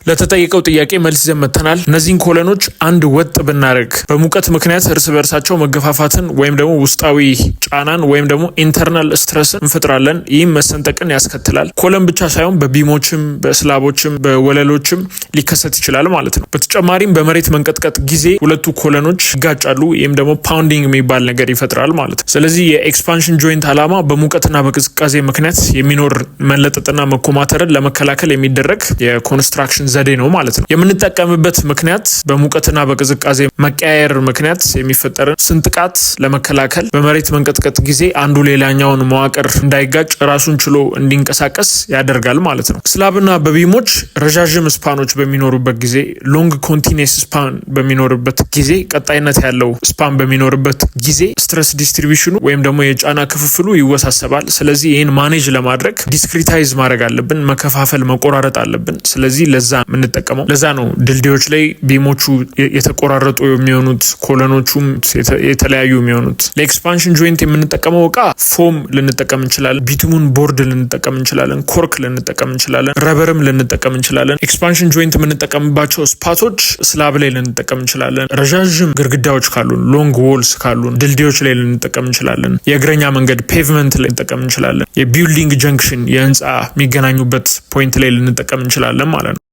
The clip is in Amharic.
ለተጠየቀው ጥያቄ መልስ ይዘን መጥተናል። እነዚህን ኮለኖች አንድ ወጥ ብናደርግ በሙቀት ምክንያት እርስ በርሳቸው መገፋፋትን ወይም ደግሞ ውስጣዊ ጫናን ወይም ደግሞ ኢንተርናል ስትረስን እንፈጥራለን። ይህም መሰንጠቅን ያስከትላል። ኮለን ብቻ ሳይሆን በቢሞችም በስላቦችም በወለሎችም ሊከሰት ይችላል ማለት ነው። በተጨማሪም በመሬት መንቀጥቀጥ ጊዜ ሁለቱ ኮለኖች ይጋጫሉ። ይህም ደግሞ ፓውንዲንግ የሚባል ነገር ይፈጥራል ማለት ነው። ስለዚህ የኤክስፓንሽን ጆይንት ዓላማ በሙቀትና በቅዝቃዜ ምክንያት የሚኖር መለጠጥና መኮማተርን ለመከላከል የሚደረግ የኮንስትራክሽን ዘዴ ነው ማለት ነው። የምንጠቀምበት ምክንያት በሙቀትና በቅዝቃዜ መቀያየር ምክንያት የሚፈጠርን ስንጥቃት ለመከላከል በመሬት መንቀጥቀጥ ጊዜ አንዱ ሌላኛውን መዋቅር እንዳይጋጭ ራሱን ችሎ እንዲንቀሳቀስ ያደርጋል ማለት ነው። ስላብና በቢሞች ረዣዥም ስፓኖች በሚኖሩበት ጊዜ ሎንግ ኮንቲኒየስ ስፓን በሚኖርበት ጊዜ ቀጣይነት ያለው ስፓን በሚኖርበት ጊዜ ስትረስ ዲስትሪቢዩሽኑ ወይም ደግሞ የጫና ክፍፍሉ ይወሳሰባል። ስለዚህ ይህን ማኔጅ ለማድረግ ዲስክሪታይዝ ማድረግ አለብን፣ መከፋፈል መቆራረጥ አለብን። ስለዚህ ለዛ የምንጠቀመው ለዛ ነው ድልድዮች ላይ ቢሞቹ የተቆራረጡ የሚሆኑት ኮለኖቹም የተለያዩ የሚሆኑት። ለኤክስፓንሽን ጆይንት የምንጠቀመው እቃ ፎም ልንጠቀም እንችላለን፣ ቢቱሙን ቦርድ ልንጠቀም እንችላለን፣ ኮርክ ልንጠቀም እንችላለን፣ ረበርም ልንጠቀም እንችላለን። ኤክስፓንሽን ጆይንት የምንጠቀምባቸው ስፓቶች ስላብ ላይ ልንጠቀም እንችላለን። ረዣዥም ግድግዳዎች ካሉን፣ ሎንግ ዎልስ ካሉን ድልድዮች ላይ ልንጠቀም እንችላለን። የእግረኛ መንገድ ፔቭመንት ላይ ልንጠቀም እንችላለን። የቢልዲንግ ጀንክሽን የህንፃ የሚገናኙበት ፖይንት ላይ ልንጠቀም እንችላለን ማለት ነው።